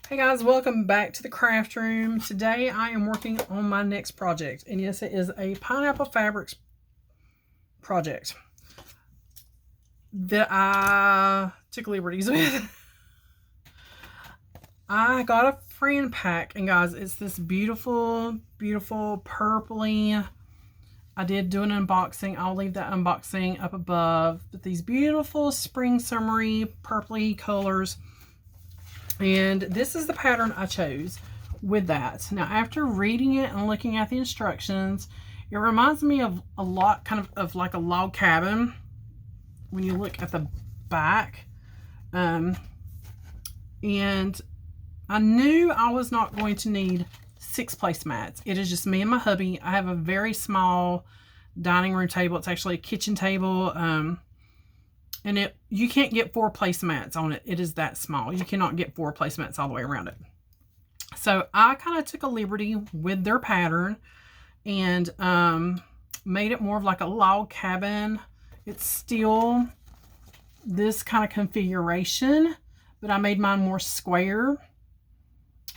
Hey guys, welcome back to the craft room. Today I am working on my next project, and yes, it is a pineapple fabrics project that I took liberties with. I got a Fran pack, and guys, it's this beautiful purpley. I did do an unboxing. I'll leave that unboxing up above. But these beautiful spring summery purpley colors. And this is the pattern I chose with that. Now, after reading it and looking at the instructions, it reminds me of a lot, kind of like a log cabin when you look at the back. And I knew I was not going to need 6 placemats. It is just me and my hubby. I have a very small dining room table. It's actually a kitchen table. And you can't get 4 placemats on it. It is that small. You cannot get 4 placemats all the way around it. So I kind of took a liberty with their pattern and made it more of like a log cabin. It's still this kind of configuration, but I made mine more square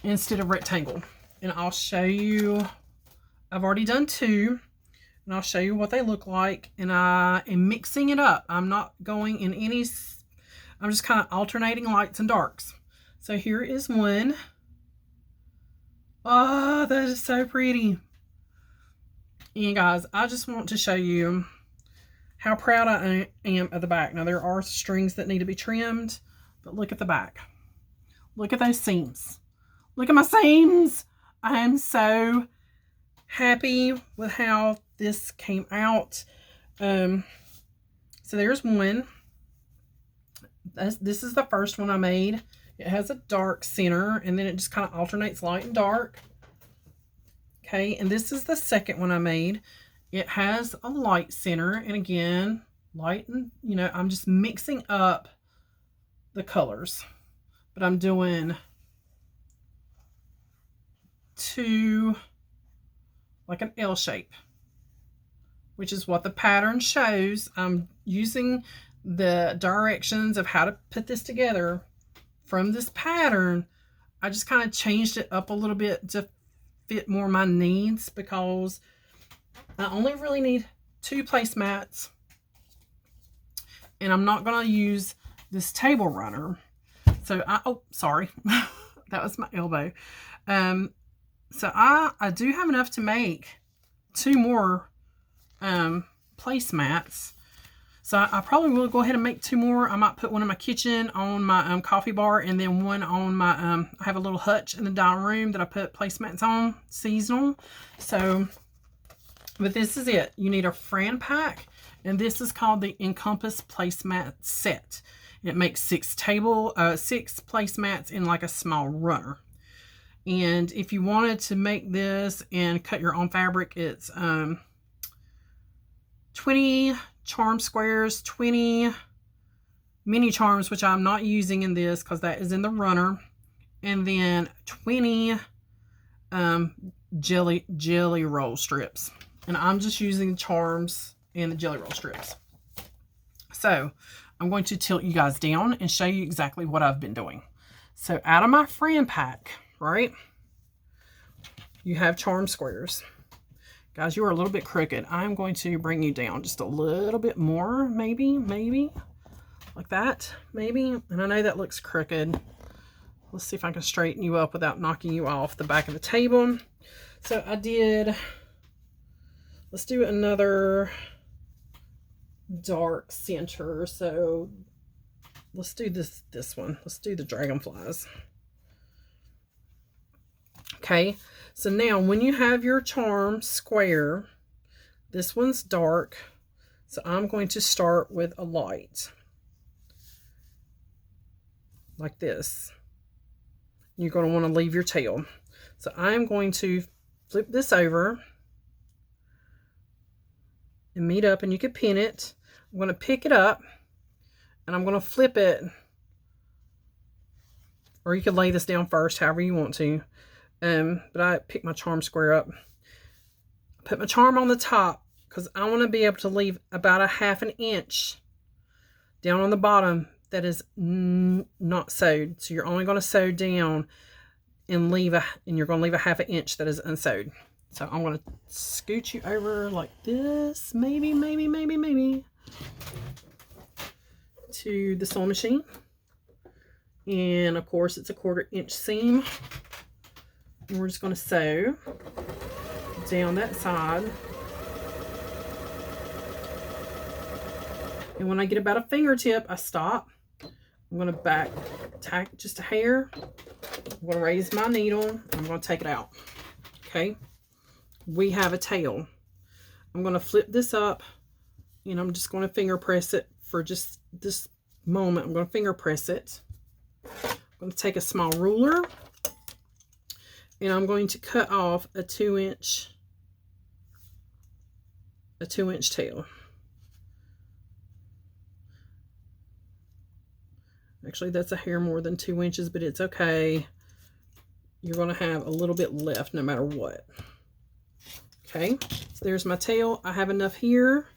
instead of rectangle. And I'll show you, I've already done 2. And I'll show you what they look like. And I am mixing it up. I'm not going in any, I'm just kind of alternating lights and darks. So here is one. Oh, that is so pretty. And guys, I just want to show you how proud I am of the back. Now there are strings that need to be trimmed, but look at the back. Look at those seams. Look at my seams. I am so happy with how this came out. So there's one. This is the first one I made. It has a dark center, and then it just kind of alternates light and dark. Okay, and this is the second one I made. It has a light center, and again, light, and I'm just mixing up the colors. But I'm doing 2 like an L shape, which is what the pattern shows. I'm using the directions of how to put this together from this pattern. I just kind of changed it up a little bit to fit more my needs, because I only really need 2 placemats, and I'm not going to use this table runner. So oh, sorry, that was my elbow. So I do have enough to make 2 more placemats. So I probably will go ahead and make 2 more. I might put one in my kitchen on my coffee bar, and then one on my I have a little hutch in the dining room that I put placemats on, seasonal. So, but this is it. You need a Fran pack, and this is called the Encompass Placemat Set. It makes 6 placemats in like a small runner. And if you wanted to make this and cut your own fabric, it's 20 charm squares, 20 mini charms, which I'm not using in this because that is in the runner, and then 20 jelly roll strips. And I'm just using the charms and the jelly roll strips. So I'm going to tilt you guys down and show you exactly what I've been doing. So out of my Fran pack, right, you have charm squares. Guys, you are a little bit crooked. I'm going to bring you down just a little bit more, maybe like that, maybe. And I know that looks crooked. Let's see if I can straighten you up without knocking you off the back of the table. So I did, let's do another dark center. So let's do this one. Let's do the dragonflies. Okay, so now when you have your charm square, this one's dark, so I'm going to start with a light, like this. You're going to want to leave your tail. So I'm going to flip this over and meet up, and you can pin it. I'm going to pick it up, and I'm going to flip it, or you can lay this down first, however you want to. But I picked my charm square up. Put my charm on the top because I want to be able to leave about a 1/2 inch down on the bottom that is not sewed. So you're only going to sew down and you're going to leave a 1/2 inch that is unsewed. So I'm going to scoot you over like this, maybe, to the sewing machine. And of course it's a 1/4 inch seam. And we're just going to sew down that side. And when I get about a fingertip, I stop. I'm going to back tack just a hair. I'm going to raise my needle. I'm going to take it out. Okay. We have a tail. I'm going to flip this up, and I'm just going to finger press it for just this moment. I'm going to finger press it. I'm going to take a small ruler, and I'm going to cut off a 2-inch tail. Actually, that's a hair more than 2 inches, but it's okay. You're going to have a little bit left no matter what. Okay, so there's my tail. I have enough here.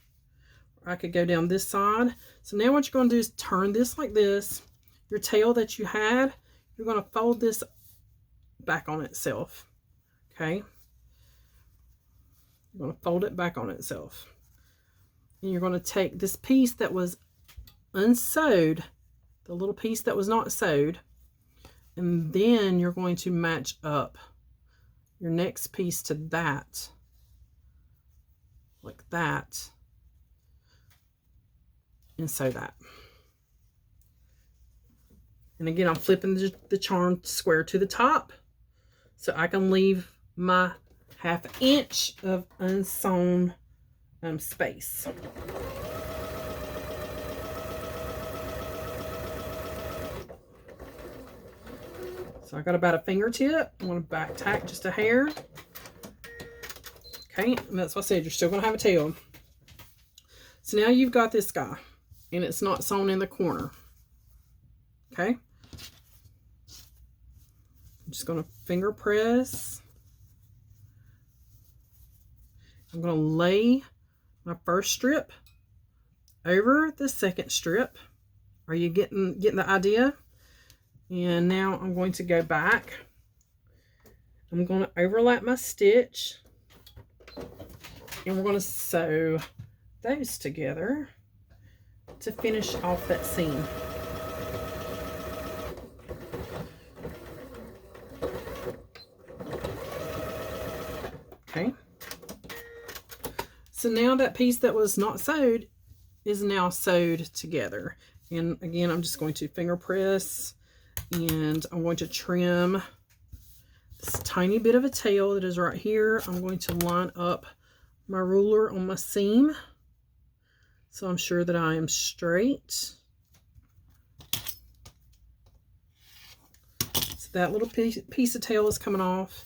I could go down this side. So now what you're going to do is turn this like this. Your tail that you had, you're going to fold this back on itself. Okay, you're going to fold it back on itself. And you're going to take this piece that was unsewed, the little piece that was not sewed, and then you're going to match up your next piece to that, like that, and sew that. And again, I'm flipping the charm square to the top so I can leave my 1/2 inch of unsewn space. So I got about a fingertip. I'm going to back tack just a hair. Okay, and that's what I said. You're still going to have a tail. So now you've got this guy, and it's not sewn in the corner. Okay. I'm just going to finger press. I'm going to lay my first strip over the second strip. Are you getting the idea? And now I'm going to go back. I'm going to overlap my stitch. And we're going to sew those together to finish off that seam. Okay. So now that piece that was not sewed is now sewed together. And again, I'm just going to finger press, and I'm going to trim this tiny bit of a tail that is right here. I'm going to line up my ruler on my seam so I'm sure that I am straight. So that little piece of tail is coming off,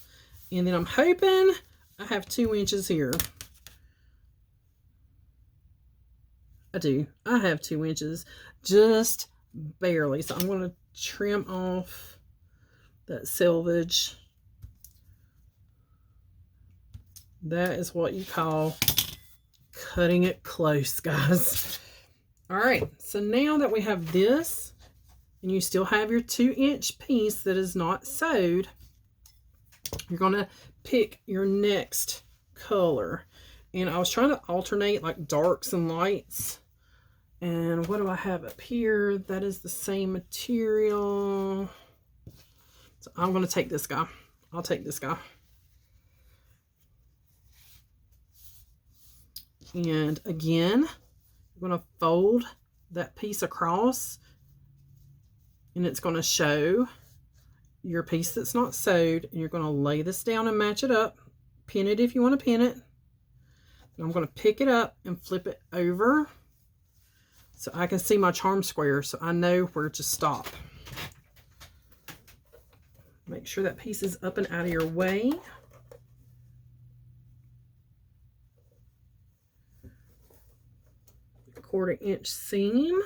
and then I'm hoping I have 2 inches here. I do. I have 2 inches, just barely. So I'm going to trim off that selvage. That is what you call cutting it close, guys. All right, so now that we have this, and you still have your 2-inch piece that is not sewed, you're going to pick your next color. And I was trying to alternate like darks and lights. And what do I have up here? That is the same material. So I'm going to take this guy. I'll take this guy. And again, you're going to fold that piece across, and it's going to show your piece that's not sewed. And you're going to lay this down and match it up. Pin it if you want to pin it. And I'm going to pick it up and flip it over so I can see my charm square, so I know where to stop. Make sure that piece is up and out of your way. A 1/4 inch seam.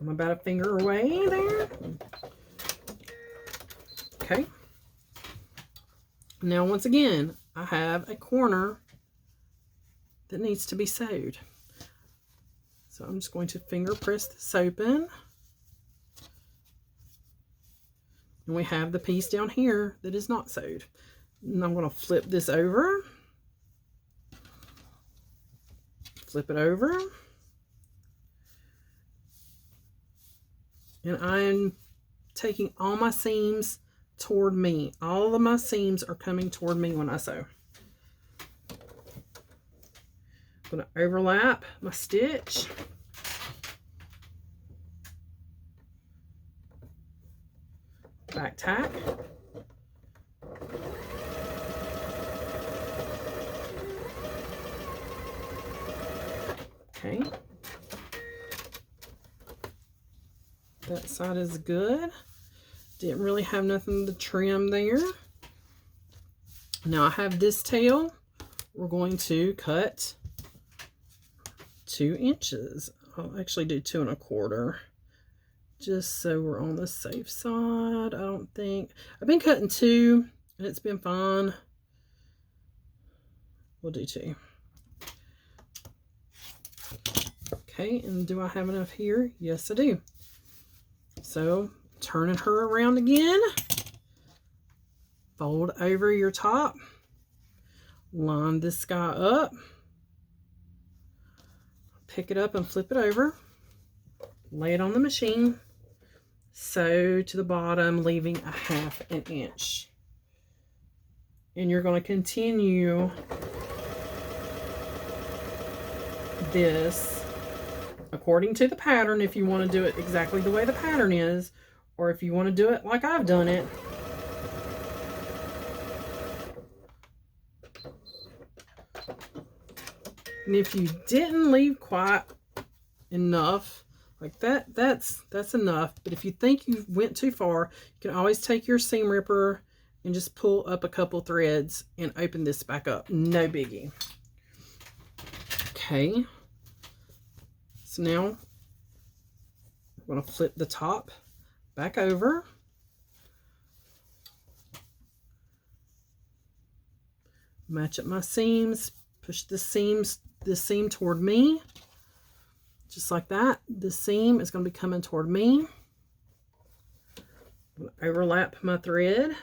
I'm about a finger away there. Okay. Now, once again, I have a corner that needs to be sewed. So I'm just going to finger press this open. And we have the piece down here that is not sewed. And I'm going to flip this over. Flip it over. And I'm taking all my seams toward me. All of my seams are coming toward me when I sew. I'm going to overlap my stitch. Back tack. Okay. That side is good. Didn't really have nothing to trim there. Now I have this tail. We're going to cut 2 inches. I'll actually do 2 1/4. Just so we're on the safe side. I don't think I've been cutting 2 and it's been fine. We'll do 2. Okay, and do I have enough here? Yes, I do. So turning her around again, fold over your top, line this guy up, pick it up and flip it over, lay it on the machine, sew to the bottom, leaving a 1/2 inch. And you're going to continue this according to the pattern if you want to do it exactly the way the pattern is, or if you want to do it like I've done it. And if you didn't leave quite enough, like that's enough. But if you think you went too far, you can always take your seam ripper and just pull up a couple threads and open this back up. No biggie. Okay. So now I'm going to flip the top back over. Match up my seams. Push the seam toward me. Just like that. The seam is going to be coming toward me. I'm going to overlap my thread.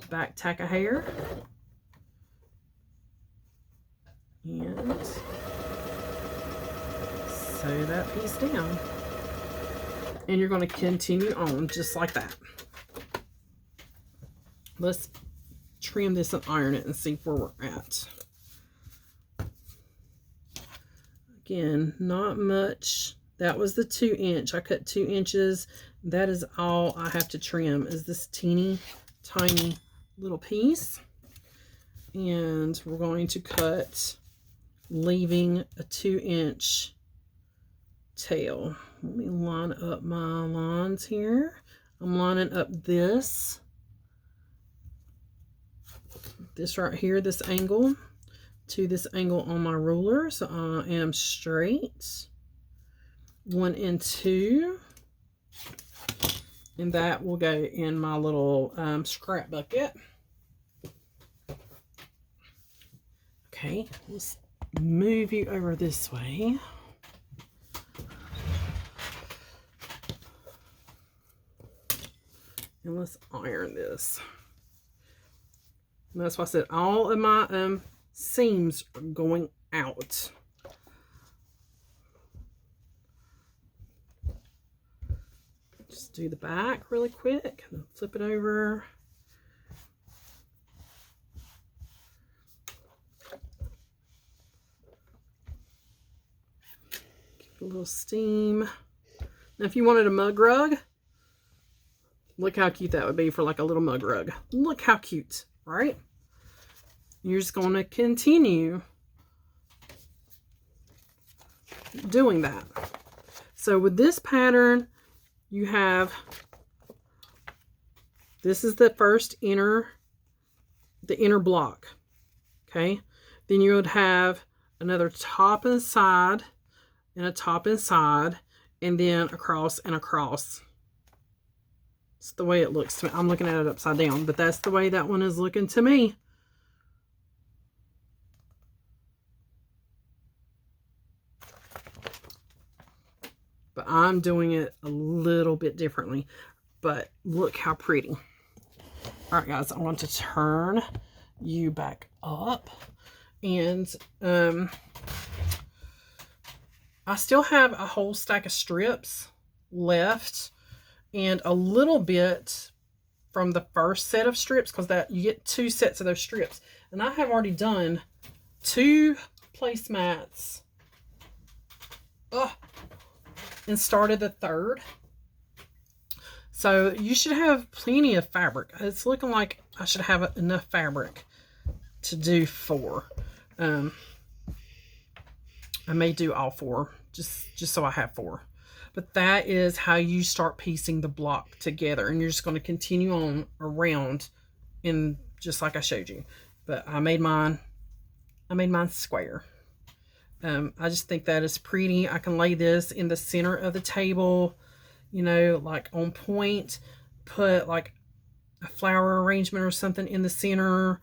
Back tack a hair. And sew that piece down. And you're going to continue on just like that. Let's trim this and iron it and see where we're at. Again, not much. That was the 2 inch. I cut 2 inches. That is all I have to trim, is this teeny tiny little piece. And we're going to cut, leaving a 2 inch tail. Let me line up my lines here. I'm lining up this right here, this angle, to this angle on my ruler. So I am straight. 1 and 2. And that will go in my little scrap bucket. Okay, let's move you over this way. And let's iron this. And that's why I said all of my seams are going out. Just do the back really quick and then flip it over. Keep a little steam. Now if you wanted a mug rug, look how cute that would be for like a little mug rug. Look how cute, right? You're just going to continue doing that. So with this pattern, you have, this is the first inner block. Okay. Then you would have another top and side and a top and side, and then across and across. It's the way it looks to me. I'm looking at it upside down, but that's the way that one is looking to me. But I'm doing it a little bit differently. But look how pretty. All right, guys, I'm going to turn you back up. And I still have a whole stack of strips left. And a little bit from the first set of strips, because that you get 2 sets of those strips. And I have already done 2 placemats. And started the 3rd. So you should have plenty of fabric. It's looking like I should have enough fabric to do 4. I may do all 4, just so I have 4. But that is how you start piecing the block together. And you're just going to continue on around in just like I showed you. But I made mine square. I just think that is pretty. I can lay this in the center of the table, you know, like on point. Put like a flower arrangement or something in the center.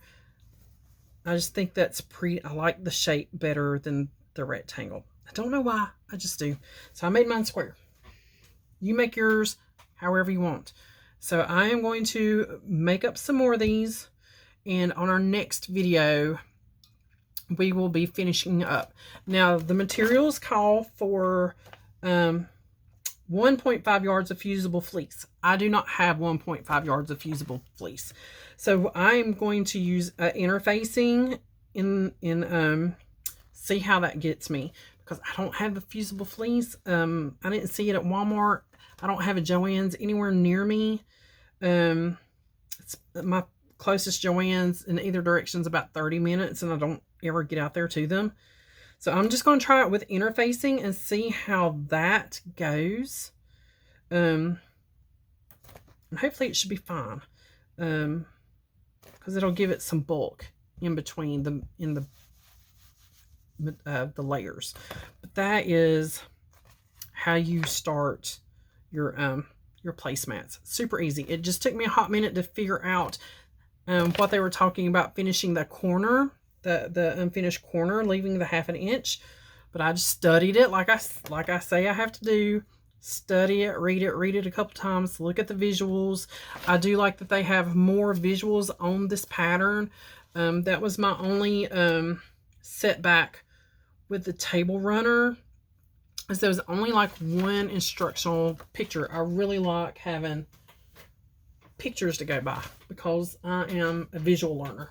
I just think that's pretty. I like the shape better than the rectangle. I don't know why. I just do. So I made mine square. You make yours however you want. So I am going to make up some more of these. And on our next video, we will be finishing up. Now, the materials call for 1.5 yards of fusible fleece. I do not have 1.5 yards of fusible fleece. So I'm going to use interfacing in see how that gets me, because I don't have the fusible fleece. I didn't see it at Walmart. I don't have a Joann's anywhere near me. It's my closest Joann's in either direction is about 30 minutes, and I don't ever get out there to them. So I'm just going to try it with interfacing and see how that goes. And hopefully it should be fine. Because it'll give it some bulk in between the layers. But that is how you start your placemats. Super easy. It just took me a hot minute to figure out what they were talking about finishing the corner, the unfinished corner, leaving the 1/2 inch. But I just studied it like I say I have to do. Study it, read it a couple times, look at the visuals. I do like that they have more visuals on this pattern. That was my only setback with the table runner, is there was only like one instructional picture. I really like having pictures to go by because I am a visual learner.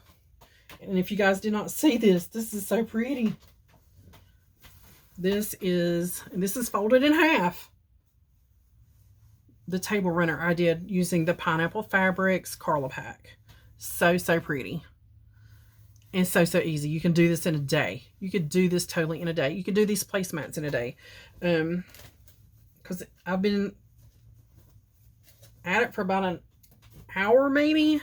And if you guys did not see this, this is so pretty. This is folded in half. The table runner I did using the Pineapple Fabrics Carla pack. So pretty. And so easy. You can do this in a day. You could do this totally in a day. You could do these placemats in a day. Because I've been at it for about an hour maybe.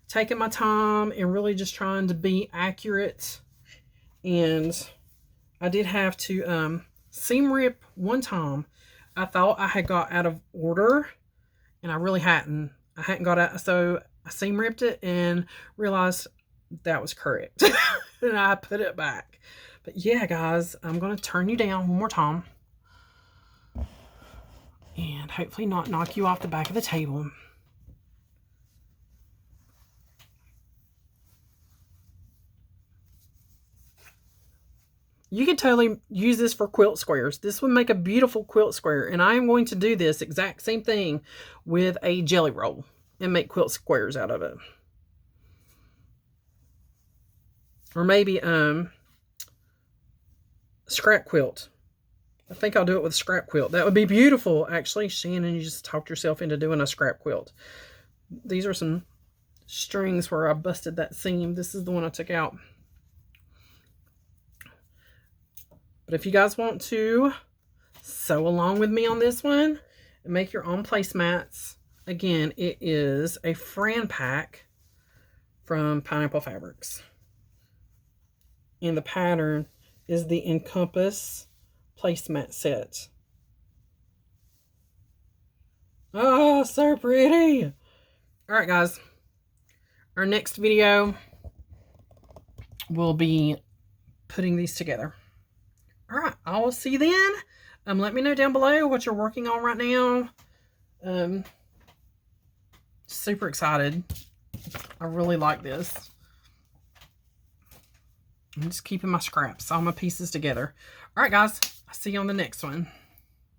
Taking my time and really just trying to be accurate. And I did have to seam rip one time. I thought I had got out of order, and I really hadn't. I hadn't got out, so I seam ripped it and realized that was correct. And I put it back. But yeah, guys, I'm going to turn you down one more time. And hopefully not knock you off the back of the table. You could totally use this for quilt squares. This would make a beautiful quilt square. And I am going to do this exact same thing with a jelly roll and make quilt squares out of it. Or maybe scrap quilt. I think I'll do it with a scrap quilt. That would be beautiful, actually. Shannon, you just talked yourself into doing a scrap quilt. These are some strings where I busted that seam. This is the one I took out. But if you guys want to sew along with me on this one and make your own placemats, again, it is a Fran pack from Pineapple Fabrics. And the pattern is the Encompass placemat set. Oh, so pretty. All right, guys. Our next video will be putting these together. All right, I will see you then. Let me know down below what you're working on right now. Super excited. I really like this. I'm just keeping my scraps, all my pieces together. All right, guys. I'll see you on the next one.